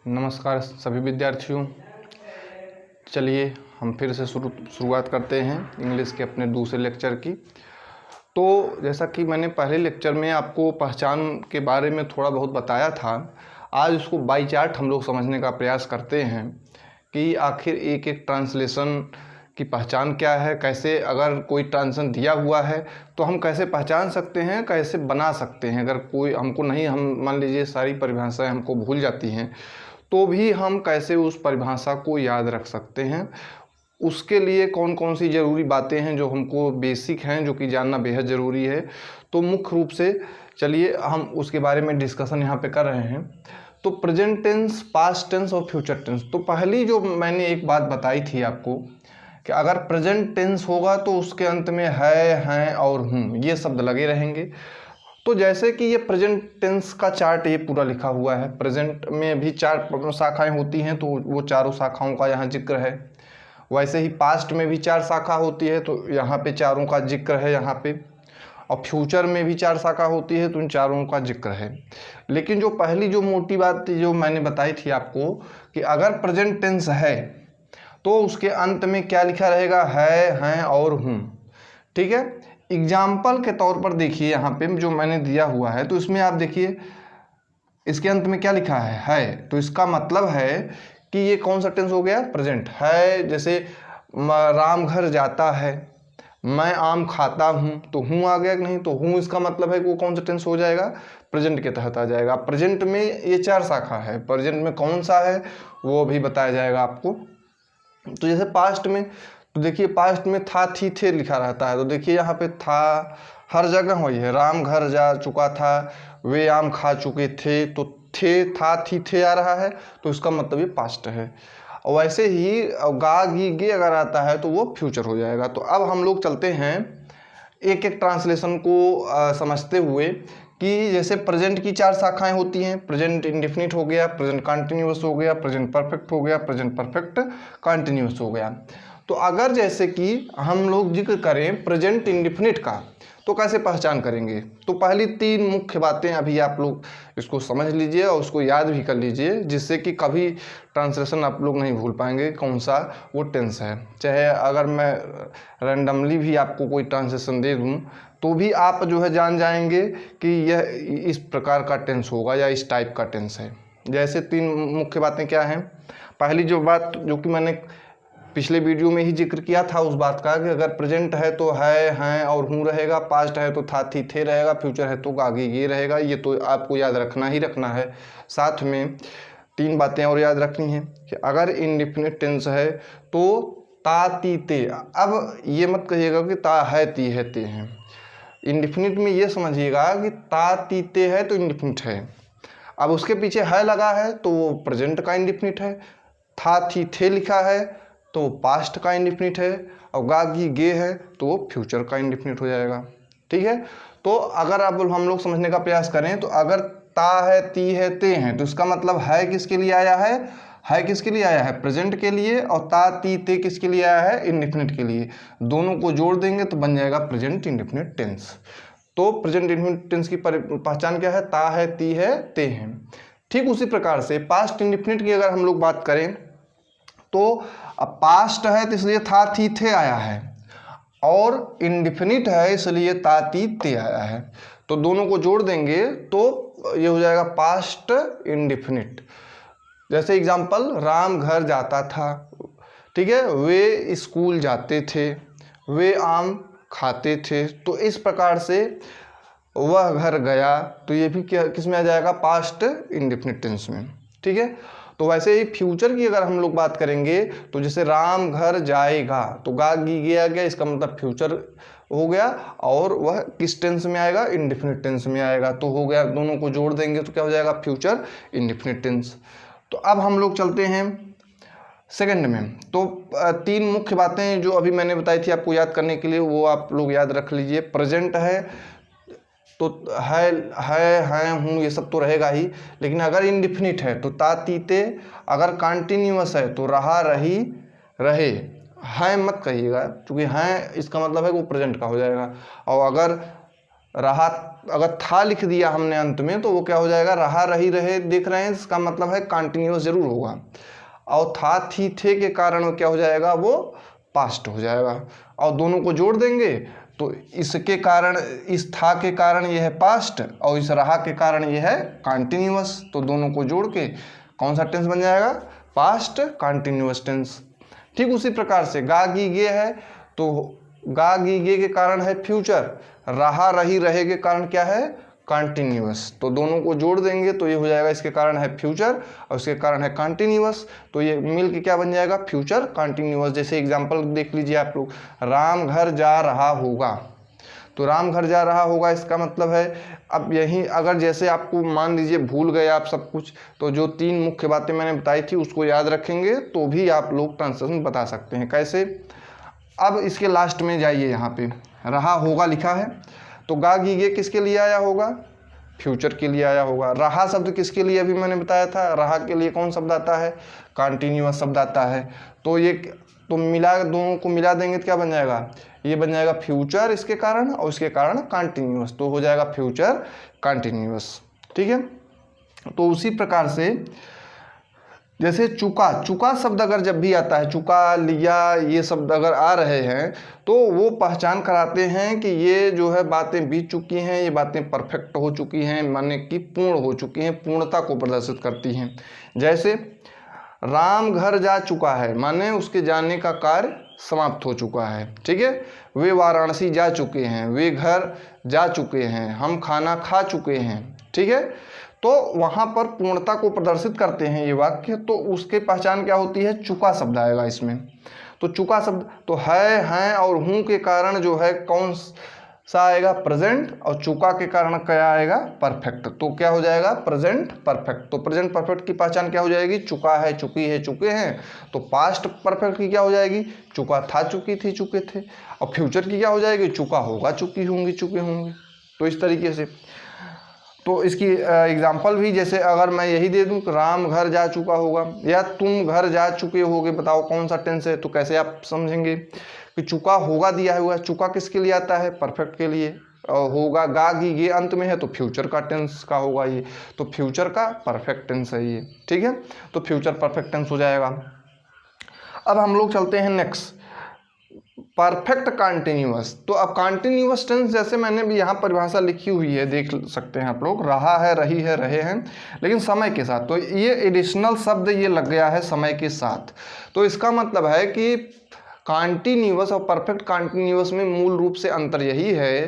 नमस्कार सभी विद्यार्थियों। चलिए हम फिर से शुरुआत करते हैं इंग्लिश के अपने दूसरे लेक्चर की। तो जैसा कि मैंने पहले लेक्चर में आपको पहचान के बारे में थोड़ा बहुत बताया था, आज उसको बाई चार्ट हम लोग समझने का प्रयास करते हैं कि आखिर एक एक ट्रांसलेशन की पहचान क्या है, कैसे अगर कोई ट्रांसलेशन दिया हुआ है तो हम कैसे पहचान सकते हैं, कैसे बना सकते हैं। अगर कोई हमको नहीं, हम मान लीजिए सारी परिभाषाएं हमको भूल जाती हैं तो भी हम कैसे उस परिभाषा को याद रख सकते हैं, उसके लिए कौन कौन सी ज़रूरी बातें हैं जो हमको बेसिक हैं, जो कि जानना बेहद ज़रूरी है। तो मुख्य रूप से चलिए हम उसके बारे में डिस्कशन यहाँ पे कर रहे हैं। तो प्रेजेंट टेंस, पास्ट टेंस और फ्यूचर टेंस। तो पहली जो मैंने एक बात बताई थी आपको कि अगर प्रेजेंट टेंस होगा तो उसके अंत में है, हैं और हूँ ये शब्द लगे रहेंगे। तो जैसे कि ये प्रेजेंट टेंस का चार्ट ये पूरा लिखा हुआ है, प्रेजेंट में भी 4 शाखाएं होती हैं तो वो चारों शाखाओं का यहाँ जिक्र है। वैसे ही पास्ट में भी 4 शाखा होती है तो यहाँ पे चारों का जिक्र है यहाँ पे। और फ्यूचर में भी 4 शाखा होती है तो इन चारों का जिक्र है। लेकिन जो पहली जो मोटी बात जो मैंने बताई थी आपको कि अगर प्रेजेंट टेंस है तो उसके अंत में क्या लिखा रहेगा, है, हैं और हूँ। ठीक है। एग्जाम्पल के तौर पर देखिए यहाँ पे जो मैंने दिया हुआ है, तो इसमें आप देखिए इसके अंत में क्या लिखा है। तो इसका मतलब है कि ये कौन सा टेंस हो गया, प्रेजेंट है। जैसे राम घर जाता है, मैं आम खाता हूँ, तो हूँ आ गया कि नहीं, तो हूँ इसका मतलब है कि वो कौन सा टेंस हो जाएगा, प्रेजेंट के तहत आ जाएगा। प्रेजेंट में ये 4 शाखा है, प्रेजेंट में कौन सा है वो भी बताया जाएगा आपको। तो जैसे पास्ट में, तो देखिए पास्ट में था, थी, थे लिखा रहता है। तो देखिए यहाँ पे था हर जगह वही है, राम घर जा चुका था, वे आम खा चुके थे, तो थे, था, थी, थे आ रहा है तो इसका मतलब ये पास्ट है। और वैसे ही गा, गी, गे अगर आता है तो वो फ्यूचर हो जाएगा। तो अब हम लोग चलते हैं एक एक ट्रांसलेशन को समझते हुए कि जैसे प्रेजेंट की 4 शाखाएं होती हैं। प्रेजेंट इंडेफिनिट हो गया, प्रेजेंट कंटिन्यूअस हो गया, प्रेजेंट परफेक्ट हो गया, प्रेजेंट परफेक्ट कंटिन्यूअस हो गया। तो अगर जैसे कि हम लोग जिक्र करें प्रेजेंट इंडेफिनिट का तो कैसे पहचान करेंगे। तो पहली 3 मुख्य बातें अभी आप लोग इसको समझ लीजिए और उसको याद भी कर लीजिए, जिससे कि कभी ट्रांसलेशन आप लोग नहीं भूल पाएंगे कौन सा वो टेंस है। चाहे अगर मैं रैंडमली भी आपको कोई ट्रांसलेशन दे दूं तो भी आप जो है जान जाएंगे कि यह इस प्रकार का टेंस होगा या इस टाइप का टेंस है। जैसे 3 मुख्य बातें क्या हैं। पहली जो बात जो कि मैंने पिछले वीडियो में ही जिक्र किया था उस बात का कि अगर प्रेजेंट है तो है, हैं और हूँ रहेगा, पास्ट है तो था, थी, थे रहेगा, फ्यूचर है तो आगे ये रहेगा। ये तो आपको याद रखना ही रखना है। साथ में 3 बातें और याद रखनी है कि अगर इंडेफिनिट टेंस है तो ता, ती, ते। अब ये मत कहिएगा कि ता है, ती है, ते हैं। इंडेफिनिट में ये समझिएगा कि ता, ती, ते है तो इंडेफिनिट है। अब उसके पीछे है लगा है तो वो प्रेजेंट का इंडेफिनिट है। था, थी, थे लिखा है तो पास्ट का इंडेफिनिट है। और गा, गी, गे है तो वो फ्यूचर का इंडेफिनिट हो जाएगा। ठीक है। तो अगर अब हम लोग समझने का प्रयास करें तो अगर ता है, ती है, ते हैं तो इसका मतलब है किसके लिए आया है किसके लिए आया है, प्रेजेंट के लिए। और ता, ती, ते किसके लिए आया है, इंडेफिनिट के लिए। दोनों को जोड़ देंगे तो बन जाएगा प्रेजेंट इंडेफिनिट टेंस। तो प्रेजेंट इंडेफिनिट टेंस की पहचान क्या है, ता है, ती है, ते हैं। ठीक उसी प्रकार से पास्ट इंडेफिनिट की अगर हम लोग बात करें तो अब पास्ट है तो इसलिए था, थी, थे आया है, और इंडेफिनिट है इसलिए ता, ती, ते आया है। तो दोनों को जोड़ देंगे तो ये हो जाएगा पास्ट इंडेफिनिट। जैसे एग्जांपल, राम घर जाता था, ठीक है, वे स्कूल जाते थे, वे आम खाते थे। तो इस प्रकार से वह घर गया, तो ये भी क्या किस में आ जाएगा, पास्ट इंडेफिनिट टेंस में। ठीक है। तो वैसे ही फ्यूचर की अगर हम लोग बात करेंगे तो जैसे राम घर जाएगा तो गा, गी, गे आ गया, इसका मतलब फ्यूचर हो गया। और वह किस टेंस में आएगा, इंडेफिनिट टेंस में आएगा। तो हो गया, दोनों को जोड़ देंगे तो क्या हो जाएगा, फ्यूचर इंडेफिनिट टेंस। तो अब हम लोग चलते हैं सेकंड में। तो 3 मुख्य बातें जो अभी मैंने बताई थी आपको याद करने के लिए, वो आप लोग याद रख लीजिए। प्रेजेंट है तो है, हैं, हूँ ये सब तो रहेगा ही। लेकिन अगर इंडेफिनिट है तो ता, ती, ते। अगर कंटिन्यूअस है तो रहा, रही, रहे। हैं मत कहिएगा क्योंकि हैं इसका मतलब है वो प्रेजेंट का हो जाएगा। और अगर रहा, अगर था लिख दिया हमने अंत में तो वो क्या हो जाएगा, रहा रही रहे देख रहे हैं, इसका मतलब है कंटिन्यूअस जरूर होगा। और था थी थे के कारण वो क्या हो जाएगा, वो पास्ट हो जाएगा। और दोनों को जोड़ देंगे तो इसके कारण, इस था के कारण ये है पास्ट और इस रहा के कारण ये है कंटिन्यूअस। तो दोनों को जोड़ के कौन सा टेंस बन जाएगा, पास्ट कंटिन्यूअस टेंस। ठीक उसी प्रकार से गा गी गे है तो गा गी गे के कारण है फ्यूचर, रहा रही रहे के कारण क्या है, कंटिन्यूअस। तो दोनों को जोड़ देंगे तो ये हो जाएगा, इसके कारण है फ्यूचर और इसके कारण है कंटिन्यूअस, तो ये मिल के क्या बन जाएगा, फ्यूचर कंटिन्यूअस। जैसे एग्जांपल देख लीजिए आप लोग, राम घर जा रहा होगा, तो राम घर जा रहा होगा इसका मतलब है, अब यहीं अगर जैसे आपको मान लीजिए भूल गए आप सब कुछ, तो जो 3 मुख्य बातें मैंने बताई थी उसको याद रखेंगे तो भी आप लोग ट्रांसलेशन बता सकते हैं। कैसे, अब इसके लास्ट में जाइए, यहाँ पे रहा होगा लिखा है, तो गा गी गे किसके लिए आया होगा, फ्यूचर के लिए आया होगा। रहा शब्द किसके लिए, अभी मैंने बताया था, रहा के लिए कौन शब्द आता है, कंटिन्यूअस शब्द आता है। तो ये तो मिला, दोनों को मिला देंगे तो क्या बन जाएगा, ये बन जाएगा फ्यूचर इसके कारण और इसके कारण कंटिन्यूअस, तो हो जाएगा फ्यूचर कंटिन्यूअस। ठीक है, तो उसी प्रकार से जैसे चुका, चुका शब्द अगर जब भी आता है, चुका लिया ये शब्द अगर आ रहे हैं तो वो पहचान कराते हैं कि ये जो है बातें बीत चुकी हैं, ये बातें परफेक्ट हो चुकी हैं, माने कि पूर्ण हो चुकी हैं, पूर्णता को प्रदर्शित करती हैं। जैसे राम घर जा चुका है, माने उसके जाने का कार्य समाप्त हो चुका है। ठीक है, वे वाराणसी जा चुके हैं, वे घर जा चुके हैं, हम खाना खा चुके हैं। ठीक है, तो वहाँ पर पूर्णता को प्रदर्शित करते हैं ये वाक्य, तो उसके पहचान क्या होती है, चुका शब्द आएगा इसमें। तो चुका शब्द तो है, हैं और हूँ के कारण जो है कौन सा आएगा, प्रेजेंट, और चुका के कारण क्या आएगा, परफेक्ट। तो क्या हो जाएगा, प्रेजेंट परफेक्ट। तो प्रेजेंट परफेक्ट की पहचान क्या हो जाएगी, चुका है, चुकी है, चुके हैं। तो पास्ट परफेक्ट की क्या हो जाएगी, चुका था, चुकी थी, चुके थे। और फ्यूचर की क्या हो जाएगी, चुका होगा, चुकी होंगी, चुके होंगे। तो इस तरीके से, तो इसकी एग्जाम्पल भी जैसे अगर मैं यही दे दूं, राम घर जा चुका होगा या तुम घर जा चुके होगे, बताओ कौन सा टेंस है, तो कैसे आप समझेंगे कि चुका होगा दिया हुआ है, चुका किसके लिए आता है, परफेक्ट के लिए, और होगा गा गी ये अंत में है तो फ्यूचर का टेंस का होगा ये, तो फ्यूचर का परफेक्ट टेंस है ये। ठीक है, तो फ्यूचर परफेक्ट टेंस हो जाएगा। अब हम लोग चलते हैं नेक्स्ट, परफेक्ट कंटिन्यूअस। तो अब कंटिन्यूअस टेंस जैसे मैंने भी यहाँ परिभाषा लिखी हुई है, देख सकते हैं आप लोग, रहा है, रही है, रहे हैं, लेकिन समय के साथ। तो ये एडिशनल शब्द ये लग गया है समय के साथ। तो इसका मतलब है कि कंटिन्यूअस और परफेक्ट कंटिन्यूअस में मूल रूप से अंतर यही है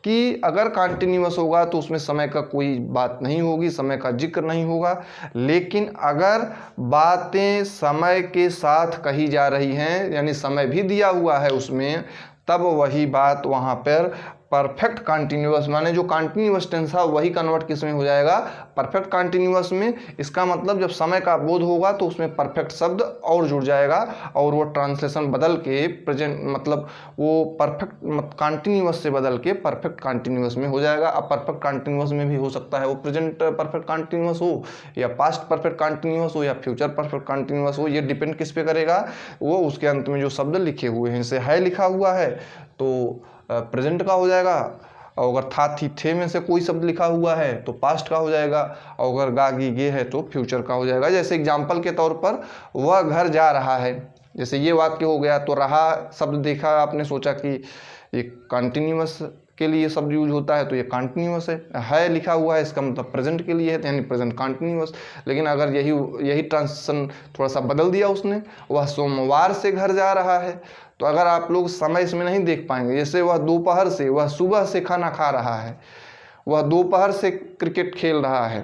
कि अगर कंटिन्यूअस होगा तो उसमें समय का कोई बात नहीं होगी, समय का जिक्र नहीं होगा। लेकिन अगर बातें समय के साथ कही जा रही हैं, यानी समय भी दिया हुआ है उसमें, तब वही बात वहाँ पर परफेक्ट कंटिन्यूअस, माने जो कंटिन्यूअस टेंस है वही कन्वर्ट किस में हो जाएगा, परफेक्ट कंटिन्यूअस में। इसका मतलब जब समय का बोध होगा तो उसमें परफेक्ट शब्द और जुड़ जाएगा और वो ट्रांसलेशन बदल के प्रेजेंट, मतलब वो परफेक्ट कंटिन्यूअस से बदल के परफेक्ट कंटिन्यूअस में हो जाएगा। अब परफेक्ट कंटिन्यूअस में भी हो सकता है वो प्रेजेंट परफेक्ट कंटिन्यूअस हो, या पास्ट परफेक्ट कंटिन्यूअस हो, या फ्यूचर परफेक्ट कंटिन्यूअस हो। ये डिपेंड किस पे करेगा, वो उसके अंत में जो शब्द लिखे हुए हैं, जैसे है लिखा हुआ है तो प्रेजेंट का हो जाएगा, और अगर था थी थे में से कोई शब्द लिखा हुआ है तो पास्ट का हो जाएगा, और अगर गा गी गे है तो फ्यूचर का हो जाएगा। जैसे एग्जाम्पल के तौर पर वह घर जा रहा है, जैसे ये वाक्य हो गया, तो रहा शब्द देखा आपने, सोचा कि ये कंटिन्यूअस के लिए शब्द यूज होता है तो ये कंटिन्यूअस है लिखा हुआ है, इसका मतलब प्रेजेंट के लिए है, यानी प्रेजेंट कंटिन्यूअस। लेकिन अगर यही ट्रांसलेशन थोड़ा सा बदल दिया उसने, वह सोमवार से घर जा रहा है, तो अगर आप लोग समय इसमें नहीं देख पाएंगे, जैसे वह दोपहर से, वह सुबह से खाना खा रहा है, वह दोपहर से क्रिकेट खेल रहा है,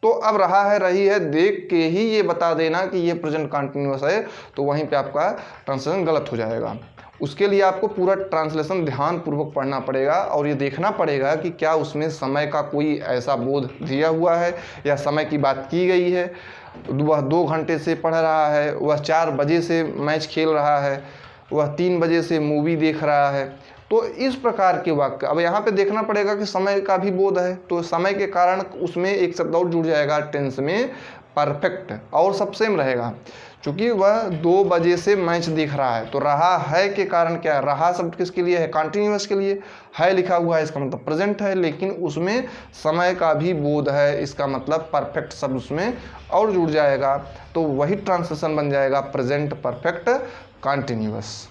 तो अब रहा है, रही है देख के ही ये बता देना कि ये प्रेजेंट कंटिन्यूअस है, तो वहीं पे आपका ट्रांसलेशन गलत हो जाएगा। उसके लिए आपको पूरा ट्रांसलेशन ध्यानपूर्वक पढ़ना पड़ेगा और ये देखना पड़ेगा कि क्या उसमें समय का कोई ऐसा बोध दिया हुआ है या समय की बात की गई है। वह 2 घंटे से पढ़ रहा है, वह 4 बजे से मैच खेल रहा है, वह 3 बजे से मूवी देख रहा है। तो इस प्रकार के वाक्य, अब यहाँ पे देखना पड़ेगा कि समय का भी बोध है, तो समय के कारण उसमें एक शब्द और जुड़ जाएगा टेंस में, परफेक्ट, और सब सेम रहेगा। क्योंकि वह 2 बजे से मैच देख रहा है। तो रहा है के कारण क्या है, रहा शब्द किसके लिए है, कंटिन्यूअस के लिए। है लिखा हुआ है इसका मतलब प्रेजेंट है, लेकिन उसमें समय का भी बोध है, इसका मतलब परफेक्ट शब्द उसमें और जुड़ जाएगा, तो वही ट्रांसलेशन बन जाएगा प्रेजेंट परफेक्ट कंटिन्यूअस।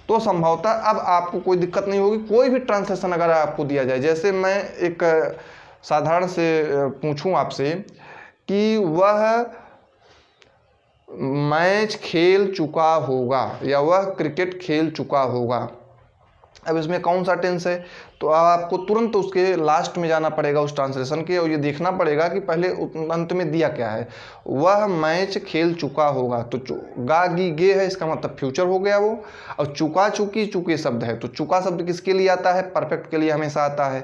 तो संभवतः अब आपको कोई दिक्कत नहीं होगी। कोई भी ट्रांसलेशन अगर आपको दिया जाए, जैसे मैं एक साधारण से पूछूं आपसे कि वह मैच खेल चुका होगा या वह क्रिकेट खेल चुका होगा, अब इसमें कौन सा टेंस है, तो अब आपको तुरंत उसके लास्ट में जाना पड़ेगा उस ट्रांसलेशन के, और ये देखना पड़ेगा कि पहले अंत में दिया क्या है। वह मैच खेल चुका होगा, तो गा गी गे है, इसका मतलब फ्यूचर हो गया वो। और चुका चुकी चुके शब्द है, तो चुका शब्द किसके लिए आता है, परफेक्ट के लिए हमेशा आता है,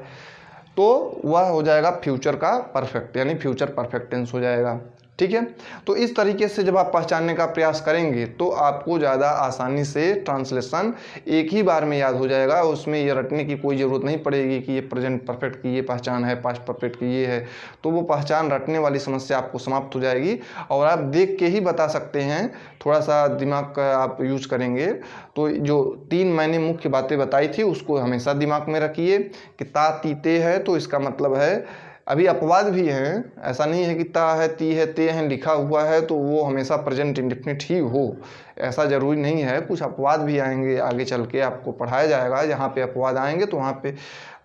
तो वह हो जाएगा फ्यूचर का परफेक्ट, यानी फ्यूचर परफेक्ट टेंस हो जाएगा। ठीक है, तो इस तरीके से जब आप पहचानने का प्रयास करेंगे तो आपको ज़्यादा आसानी से ट्रांसलेशन एक ही बार में याद हो जाएगा। उसमें ये रटने की कोई ज़रूरत नहीं पड़ेगी कि ये प्रेजेंट परफेक्ट की ये पहचान है, पास्ट परफेक्ट की ये है, तो वो पहचान रटने वाली समस्या आपको समाप्त हो जाएगी और आप देख के ही बता सकते हैं। थोड़ा सा दिमाग का आप यूज करेंगे तो जो 3 मैंने मुख्य बातें बताई थी उसको हमेशा दिमाग में रखिए कि ता तीते है, तो इसका मतलब है अभी अपवाद भी हैं, ऐसा नहीं है कि ता है ती है ते हैं लिखा हुआ है तो वो हमेशा प्रेजेंट इंडेफिनिट ही हो, ऐसा ज़रूरी नहीं है। कुछ अपवाद भी आएंगे, आगे चल के आपको पढ़ाया जाएगा, जहाँ पे अपवाद आएंगे तो वहाँ पे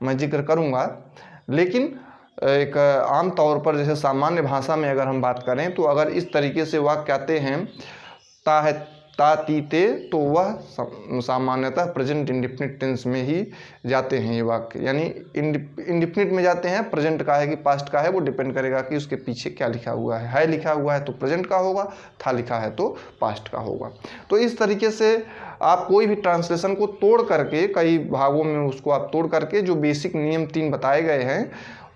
मैं जिक्र करूँगा। लेकिन एक आम तौर पर जैसे सामान्य भाषा में अगर हम बात करें तो अगर इस तरीके से वाक्य आते हैं ता है ता ती ते, तो वह सामान्यतः प्रेजेंट इंडेफिनिट टेंस में ही जाते हैं ये वाक्य, यानी इंडेफिनिट में जाते हैं। प्रेजेंट का है कि पास्ट का है वो डिपेंड करेगा कि उसके पीछे क्या लिखा हुआ है लिखा हुआ है तो प्रेजेंट का होगा, था लिखा है तो पास्ट का होगा। तो इस तरीके से आप कोई भी ट्रांसलेशन को तोड़ करके, कई भागों में उसको आप तोड़ करके जो बेसिक नियम 3 बताए गए हैं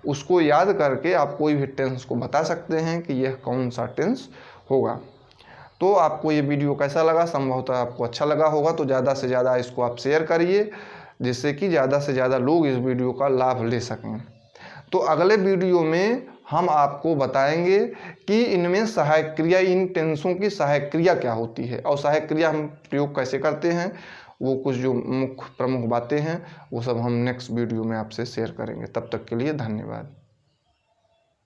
उसको याद करके आप कोई भी टेंस को बता सकते हैं कि यह कौन सा टेंस होगा। तो आपको ये वीडियो कैसा लगा, संभवतः आपको अच्छा लगा होगा, तो ज़्यादा से ज़्यादा इसको आप शेयर करिए जिससे कि ज़्यादा से ज़्यादा लोग इस वीडियो का लाभ ले सकें। तो अगले वीडियो में हम आपको बताएंगे कि इनमें सहायक क्रिया, इन टेंसों की सहायक क्रिया क्या होती है और सहायक क्रिया हम प्रयोग कैसे करते हैं, वो कुछ जो मुख्य प्रमुख बातें हैं वो सब हम नेक्स्ट वीडियो में आपसे शेयर करेंगे। तब तक के लिए धन्यवाद।